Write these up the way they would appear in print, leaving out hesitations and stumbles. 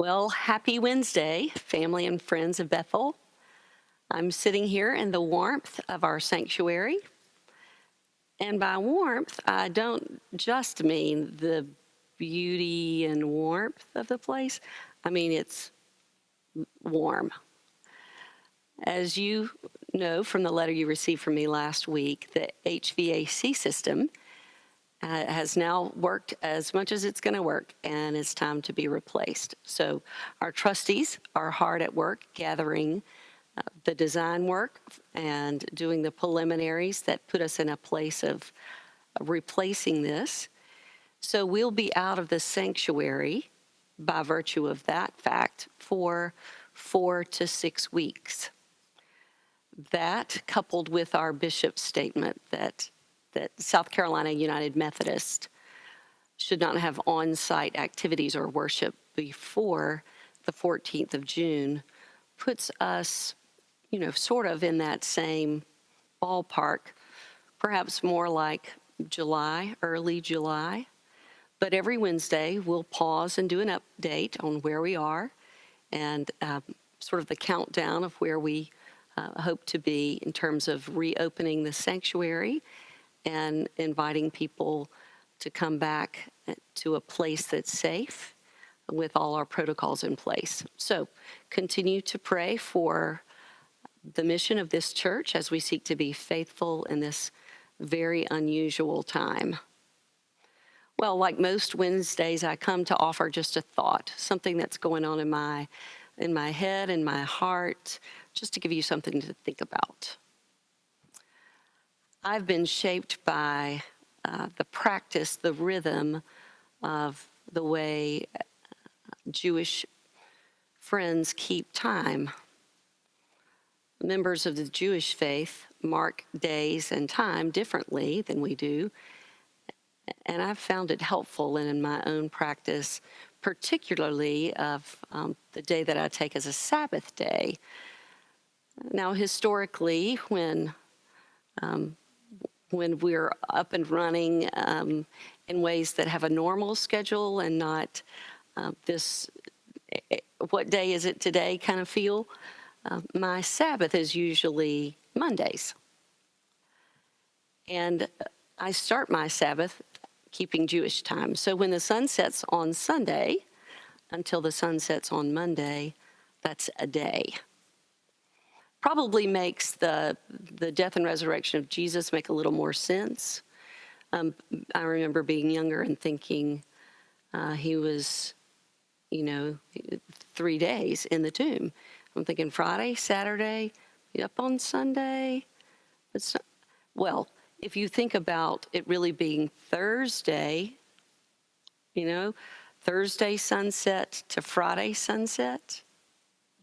Well, happy Wednesday, family and friends of Bethel. I'm sitting here in the warmth of our sanctuary. And by warmth, I don't just mean the beauty and warmth of the place. I mean, it's warm. As you know from the letter you received from me last week, the HVAC system has now worked as much as it's going to work, and it's time to be replaced. So our trustees are hard at work gathering the design work and doing the preliminaries that put us in a place of replacing this. So we'll be out of the sanctuary by virtue of that fact for 4 to 6 weeks. That, coupled with our bishop's statement that South Carolina United Methodist should not have on-site activities or worship before the 14th of June, puts us, sort of in that same ballpark, perhaps more like July, early July. But every Wednesday, we'll pause and do an update on where we are and sort of the countdown of where we hope to be in terms of reopening the sanctuary and inviting people to come back to a place that's safe with all our protocols in place. So continue to pray for the mission of this church as we seek to be faithful in this very unusual time. Well, like most Wednesdays, I come to offer just a thought, something that's going on in my head, in my heart, just to give you something to think about. I've been shaped by the practice, the rhythm of the way Jewish friends keep time. Members of the Jewish faith mark days and time differently than we do, and I've found it helpful in my own practice, particularly of the day that I take as a Sabbath day. Now, historically, when we're up and running in ways that have a normal schedule and not this what day is it today kind of feel, my Sabbath is usually Mondays. And I start my Sabbath keeping Jewish time. So when the sun sets on Sunday until the sun sets on Monday, that's a day. Probably makes the death and resurrection of Jesus make a little more sense. I remember being younger and thinking he was, 3 days in the tomb. I'm thinking Friday, Saturday, up on Sunday. Well, if you think about it really being Thursday, Thursday sunset to Friday sunset,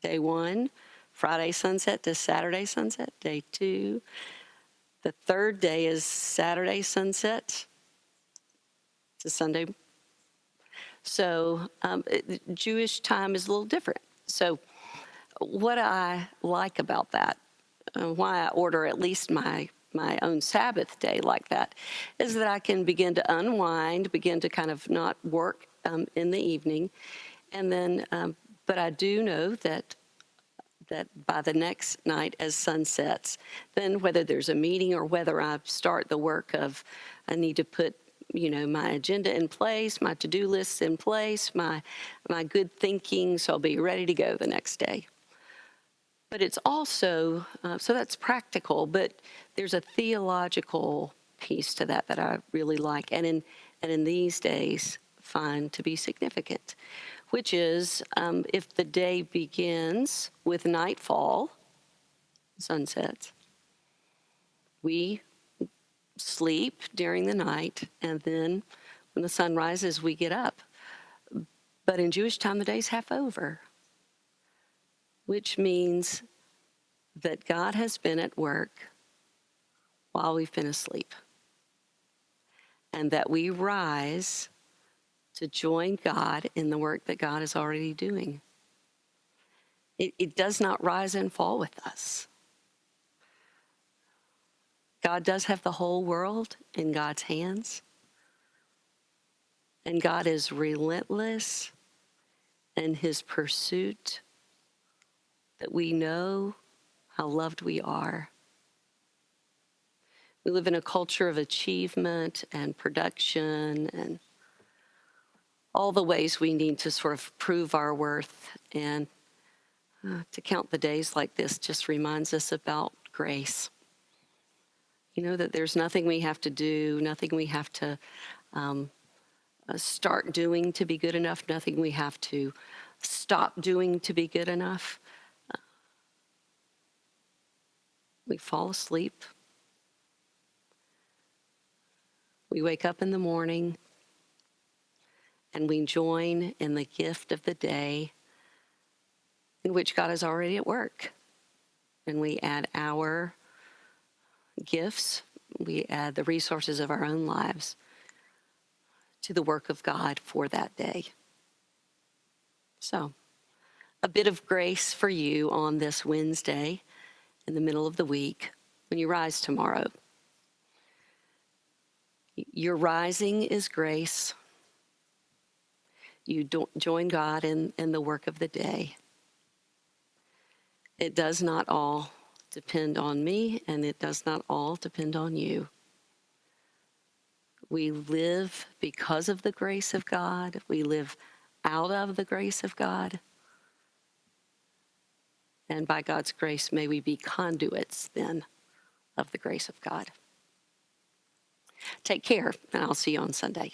day one. Friday sunset to Saturday sunset, day 2. The third day is Saturday sunset to Sunday. So Jewish time is a little different. So what I like about that, why I order at least my own Sabbath day like that, is that I can begin to unwind, begin to kind of not work in the evening. And then, but I do know that by the next night as sun sets, then whether there's a meeting or whether I start the work of I need to put, my agenda in place, my to-do lists in place, my good thinking, so I'll be ready to go the next day. But it's also, so that's practical, but there's a theological piece to that I really like, and in these days find to be significant, which is if the day begins with nightfall, sunsets, we sleep during the night, and then when the sun rises, we get up. But in Jewish time, the day's half over, which means that God has been at work while we've been asleep, and that we rise to join God in the work that God is already doing. It does not rise and fall with us. God does have the whole world in God's hands, and God is relentless and his pursuit, that we know how loved we are. We live in a culture of achievement and production and all the ways we need to sort of prove our worth. And to count the days like this just reminds us about grace. You know, that there's nothing we have to do, nothing we have to start doing to be good enough, nothing we have to stop doing to be good enough. We fall asleep. We wake up in the morning and we join in the gift of the day in which God is already at work. And we add our gifts, we add the resources of our own lives to the work of God for that day. So, a bit of grace for you on this Wednesday in the middle of the week when you rise tomorrow. Your rising is grace. You don't join God in the work of the day. It does not all depend on me, and it does not all depend on you. We live because of the grace of God. We live out of the grace of God. And by God's grace, may we be conduits then of the grace of God. Take care, and I'll see you on Sunday.